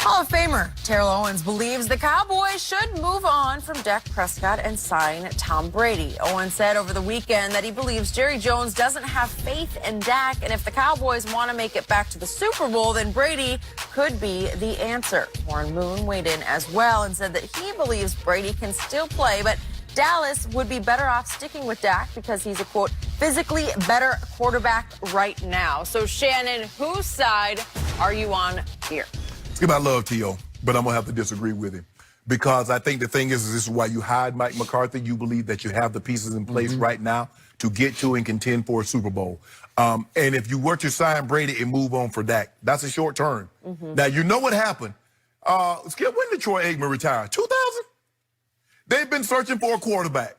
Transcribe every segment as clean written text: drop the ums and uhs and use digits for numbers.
Hall of Famer Terrell Owens believes the Cowboys should move on from Dak Prescott and sign Tom Brady. Owens said over the weekend that he believes Jerry Jones doesn't have faith in Dak, and if the Cowboys want to make it back to the Super Bowl, then Brady could be the answer. Warren Moon weighed in as well and said that he believes Brady can still play, but Dallas would be better off sticking with Dak because he's a, quote, physically better quarterback right now. So, Shannon, whose side are you on here? Let's give my love to you, but I'm going to have to disagree with him. Because I think the thing is this is why you hide Mike McCarthy. You believe that you have the pieces in place right now to get to and contend for a Super Bowl. And if you were to sign Brady and move on for Dak, that's a short term. Now, you know what happened. Skip, when did Troy Aikman retire? 2000? They've been searching for a quarterback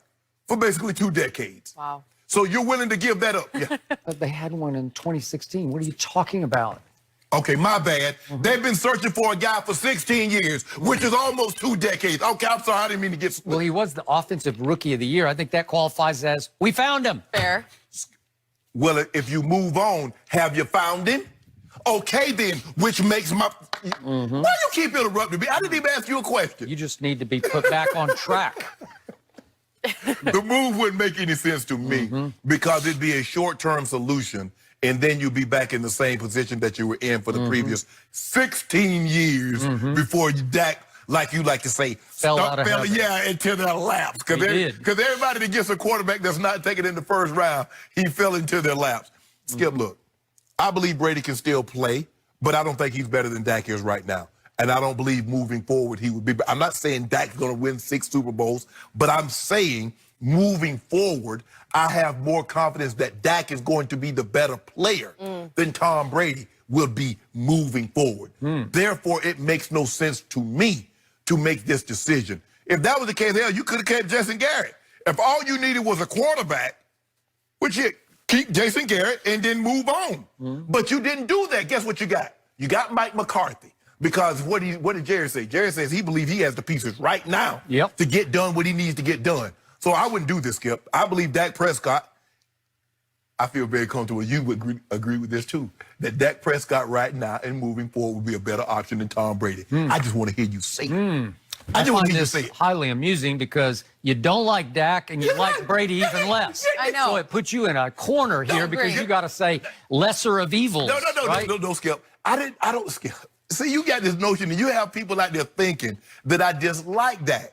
for basically 2 decades. Wow. So you're willing to give that up? Yeah. But they had one in 2016. What are you talking about? Okay, my bad. They've been searching for a guy for 16 years, which is almost 2 decades. Okay, I'm sorry, I didn't mean to get... Well, he was the Offensive Rookie of the Year. I think that qualifies as, we found him. Fair. Well, if you move on, have you found him? Okay, then, which makes my... Why you keep interrupting me? I didn't even ask you a question. You just need to be put back on track. The move wouldn't make any sense to me because it'd be a short-term solution, and then you'd be back in the same position that you were in for the previous 16 years before you, Dak, like you like to say, fell out of heaven. Yeah, into their laps. Because everybody that gets a quarterback that's not taken in the first round, he fell into their laps. Skip, look, I believe Brady can still play, but I don't think he's better than Dak is right now. And I don't believe moving forward he would be. I'm not saying Dak's going to win 6 Super Bowls, but I'm saying moving forward, I have more confidence that Dak is going to be the better player than Tom Brady will be moving forward. Therefore, it makes no sense to me to make this decision. If that was the case, hell, you could have kept Jason Garrett. If all you needed was a quarterback, which you keep Jason Garrett and then move on. But you didn't do that. Guess what you got? You got Mike McCarthy. Because what did Jerry say? Jerry says he believes he has the pieces right now to get done what he needs to get done. So I wouldn't do this, Skip. I believe Dak Prescott, I feel very comfortable, you would agree with this too, that Dak Prescott right now and moving forward would be a better option than Tom Brady. I just want to hear you say it. I find this highly amusing because you don't like Dak and you like Brady even less. I know. So it puts you in a corner here because you got to say lesser of evils. No, Skip. I don't, Skip. See, you got this notion that you have people out there thinking that I dislike that.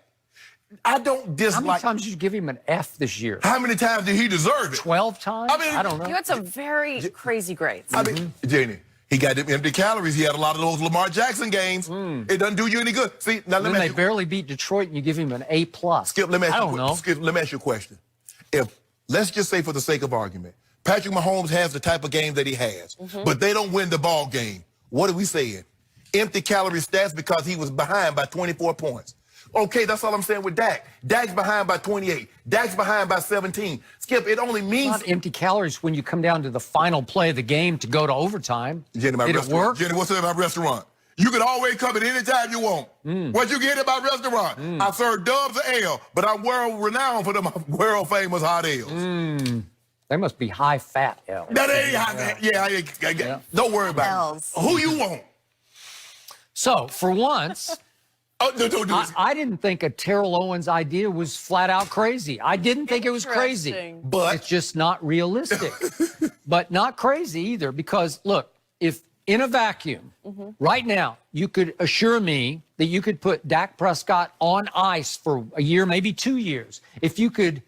I don't dislike... How many times did you give him an F this year? How many times did he deserve it? 12 times? I mean, I don't know. You had some very crazy grades. I mean, Janie, he got them empty calories. He had a lot of those Lamar Jackson games. It doesn't do you any good. See, now let me they barely beat Detroit and you give him an A+. Skip, let me ask let me ask you a question. If, let's just say for the sake of argument, Patrick Mahomes has the type of game that he has, but they don't win the ball game, what are we saying? Empty calorie stats because he was behind by 24 points. Okay, that's all I'm saying with Dak. Dak's behind by 28. Dak's behind by 17. Skip, it only means... It's not empty calories when you come down to the final play of the game to go to overtime. Jenny, Did it work? Jenny, what's in my restaurant? You can always come at any time you want. What you get in my restaurant? I serve Dubs of ale, but I'm world-renowned for them world-famous hot ales. They must be high-fat ale. That ain't high. Yeah. Don't worry about it. Who you want? So, for once... I didn't think a Terrell Owens idea was flat out crazy. I didn't think it was crazy. But it's just not realistic. But not crazy either because, look, if in a vacuum, right now, you could assure me that you could put Dak Prescott on ice for a year, maybe 2 years. If you could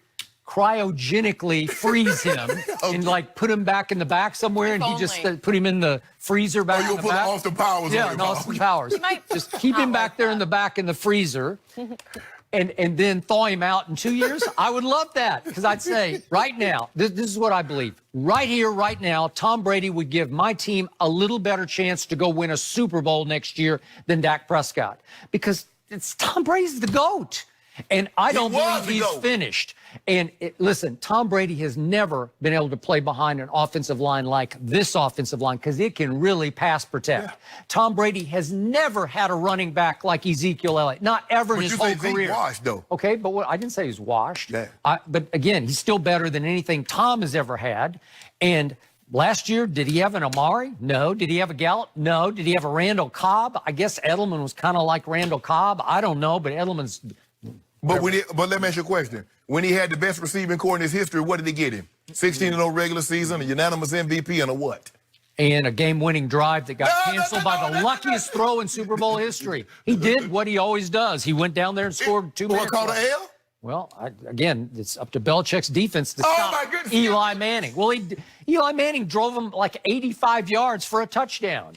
cryogenically freeze him and like put him back in the back somewhere and he just put him in the freezer back in the back. You'll put Austin Powers on him. Austin Powers. Just keep him back there in the back in the freezer and then thaw him out in 2 years. I would love that because I'd say right now, this is what I believe. Right here, right now, Tom Brady would give my team a little better chance to go win a Super Bowl next year than Dak Prescott because Tom Brady's the GOAT. And I don't believe he's finished. And listen, Tom Brady has never been able to play behind an offensive line like this offensive line because it can really pass protect. Tom Brady has never had a running back like Ezekiel Elliott, not ever in his whole career. Washed, though. Okay, but I didn't say he's washed. But again, he's still better than anything Tom has ever had. And Last year, did he have an Amari? No. Did he have a Gallup? No. Did he have a Randall Cobb? I guess Edelman was kind of like Randall Cobb. I don't know, but Edelman's... But let me ask you a question. When he had the best receiving core in his history, what did he get him? 16-0 regular season, a unanimous MVP, and a what? And a game-winning drive that got canceled by the luckiest throw in Super Bowl history. He did what he always does. He went down there and scored 2 minutes. What, called an L? Well, again, it's up to Belichick's defense to stop Eli Manning. Well, Eli Manning drove him like 85 yards for a touchdown.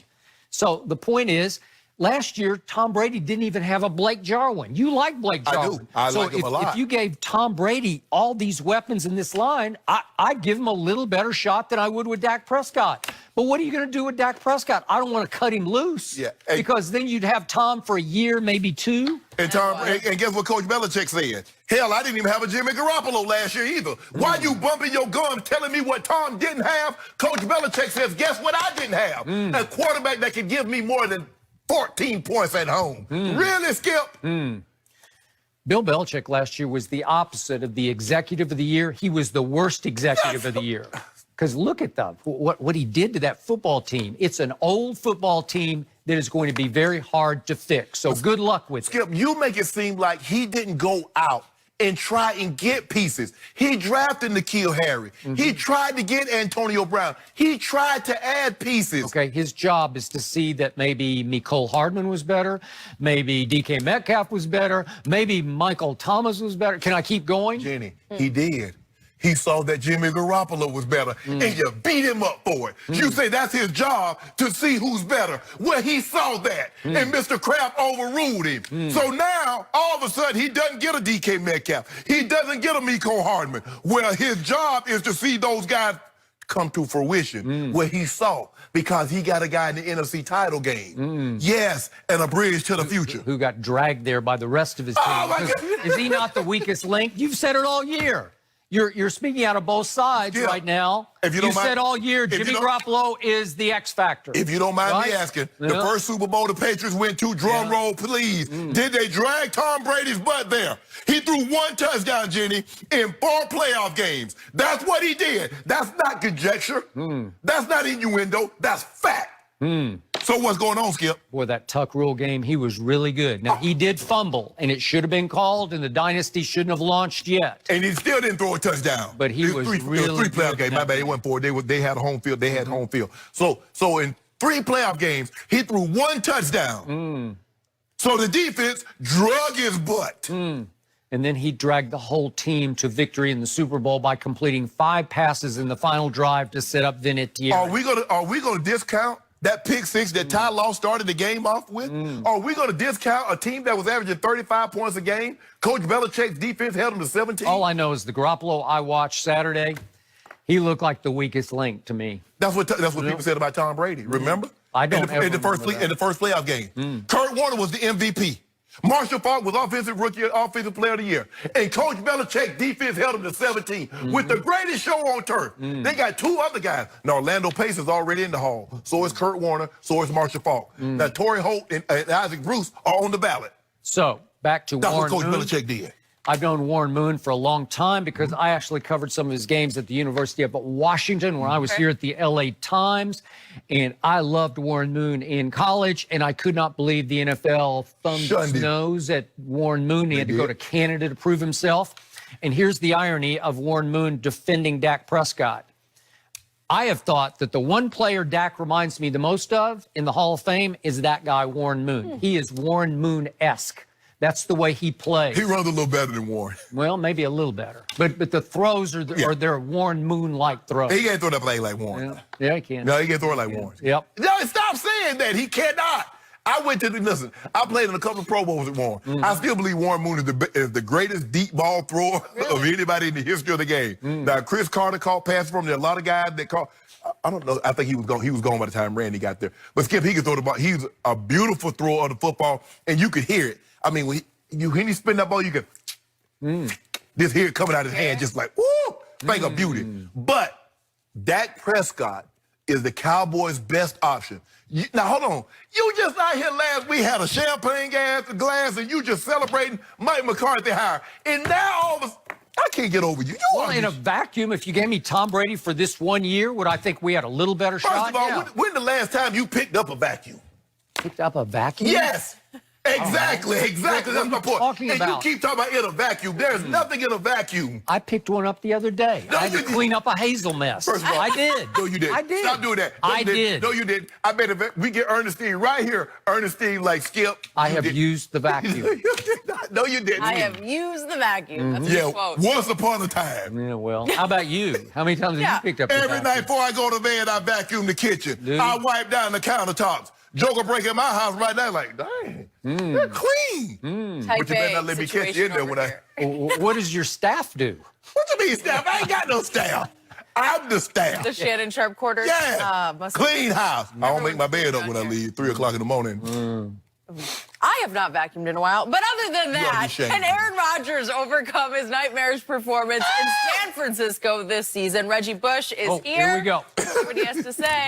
So the point is, last year, Tom Brady didn't even have a Blake Jarwin. You like Blake Jarwin. I do. I like him a lot. If you gave Tom Brady all these weapons in this line, I'd give him a little better shot than I would with Dak Prescott. But what are you going to do with Dak Prescott? I don't want to cut him loose because then you'd have Tom for a year, maybe 2. And guess what Coach Belichick said? Hell, I didn't even have a Jimmy Garoppolo last year either. Why you bumping your gum telling me what Tom didn't have? Coach Belichick says, guess what I didn't have? A quarterback that could give me more than 14 points at home. Really, Skip? Bill Belichick last year was the opposite of the executive of the year. He was the worst executive of the year. Because look at what he did to that football team. It's an old football team that is going to be very hard to fix. So good luck with it. Skip, you make it seem like he didn't go out and try and get pieces. He drafted N'Keal Harry. He tried to get Antonio Brown. He tried to add pieces. Okay, his job is to see that maybe Mecole Hardman was better, maybe DK Metcalf was better, maybe Michael Thomas was better. Can I keep going? Jenny, he did. He saw that Jimmy Garoppolo was better, and you beat him up for it. You say that's his job to see who's better. Well, he saw that, and Mr. Kraft overruled him. So now, all of a sudden, he doesn't get a DK Metcalf. He doesn't get a Mecole Hardman. Well, his job is to see those guys come to fruition where he saw, because he got a guy in the NFC title game. Yes, and a bridge to the future. Who got dragged there by the rest of his team. Oh, my God. Is he not the weakest link? You've said it all year. You're speaking out of both sides right now. If you don't mind, said all year Jimmy Garoppolo is the X factor. If you don't mind me asking, the first Super Bowl the Patriots went to, drum roll please, did they drag Tom Brady's butt there? He threw 1 touchdown, Jenny, in 4 playoff games. That's what he did. That's not conjecture. That's not innuendo. That's fact. So what's going on, Skip? Boy, that Tuck Rule game, he was really good. Now, he did fumble, and it should have been called, and the dynasty shouldn't have launched yet. And he still didn't throw a touchdown. But he was really it was 3 playoff games. My bad, it wasn't 4. They had home field. They had home field. So in 3 playoff games, he threw 1 touchdown. So the defense drug his butt. And then he dragged the whole team to victory in the Super Bowl by completing 5 passes in the final drive to set up Vinatieri. Are we gonna discount that pick 6 that Ty Law started the game off with? Are we going to discount a team that was averaging 35 points a game? Coach Belichick's defense held them to 17? All I know is the Garoppolo I watched Saturday, he looked like the weakest link to me. That's what people said about Tom Brady, remember? I don't in the first playoff game. Kurt Warner was the MVP. Marshall Faulk was offensive player of the year. And Coach Belichick's defense held him to 17 with the greatest show on turf. They got 2 other guys. Now, Orlando Pace is already in the hall. So is Kurt Warner. So is Marshall Faulk. Now, Torrey Holt and Isaac Bruce are on the ballot. So, back to Warren That's what Coach Moon. Belichick did. I've known Warren Moon for a long time because I actually covered some of his games at the University of Washington when I was here at the LA Times. And I loved Warren Moon in college, and I could not believe the NFL thumbed its nose at Warren Moon. He had to go to Canada to prove himself. And here's the irony of Warren Moon defending Dak Prescott. I have thought that the one player Dak reminds me the most of in the Hall of Fame is that guy, Warren Moon. He is Warren Moon-esque. That's the way he plays. He runs a little better than Warren. Well, maybe a little better. But the throws are they're Warren Moon-like throws. He can't throw that play like Warren. Yeah, he can. No, he can't throw it like Warren. Yep. No, stop saying that. He cannot. I went to listen. I played in a couple of Pro Bowls with Warren. I still believe Warren Moon is the greatest deep ball thrower of anybody in the history of the game. Now, Chris Carter caught passes from him. There are a lot of guys that caught. I don't know. I think he was gone. He was gone by the time Randy got there. But Skip, he could throw the ball. He's a beautiful thrower of the football, and you could hear it. I mean, when he spin that ball, you could just hear it coming out of his hand, just like, woo, thing of beauty. But Dak Prescott is the Cowboys' best option. Now, hold on. You just out here last week had a champagne glass and you just celebrating Mike McCarthy hire. And now all of a I can't get over you. Well, in a vacuum, if you gave me Tom Brady for this 1 year, would I think we had a little better shot? First of all, Yeah. when the last time you picked up a vacuum? Picked up a vacuum? Yes. Exactly. Exactly. That's my point. Talking And about? you keep talking about in a vacuum. There's nothing in a vacuum. I picked one up the other day. No, I had to you didn't. clean up a hazel mess. First of all, I did. No, you didn't. I did. Stop doing that. No, I you did. No, you didn't. I bet if we get Ernestine right here, Ernestine like Skip. I you have did. used the vacuum. You did not. No, you didn't. I have used the vacuum. That's a good quote. Once upon a time. Yeah, well, how about you? How many times have you picked up the Every vacuum? night before I go to bed, I vacuum the kitchen. Dude. I wipe down the countertops. Joker break in my house right now, like, dang, they're clean. Type But you better A not let me catch you in there situation when over I. here. What does your staff do? What you mean, staff? I ain't got no staff. I'm the staff. The Shannon Sharp quarters. Yeah. Clean house. I don't make my bed up when I Everyone's leave 3 o'clock in the morning. I have not vacuumed in a while. But other than ought to be that, ashamed. can Aaron Rodgers overcome his nightmarish performance in San Francisco this season? Reggie Bush is here. Here we go. What he has to say.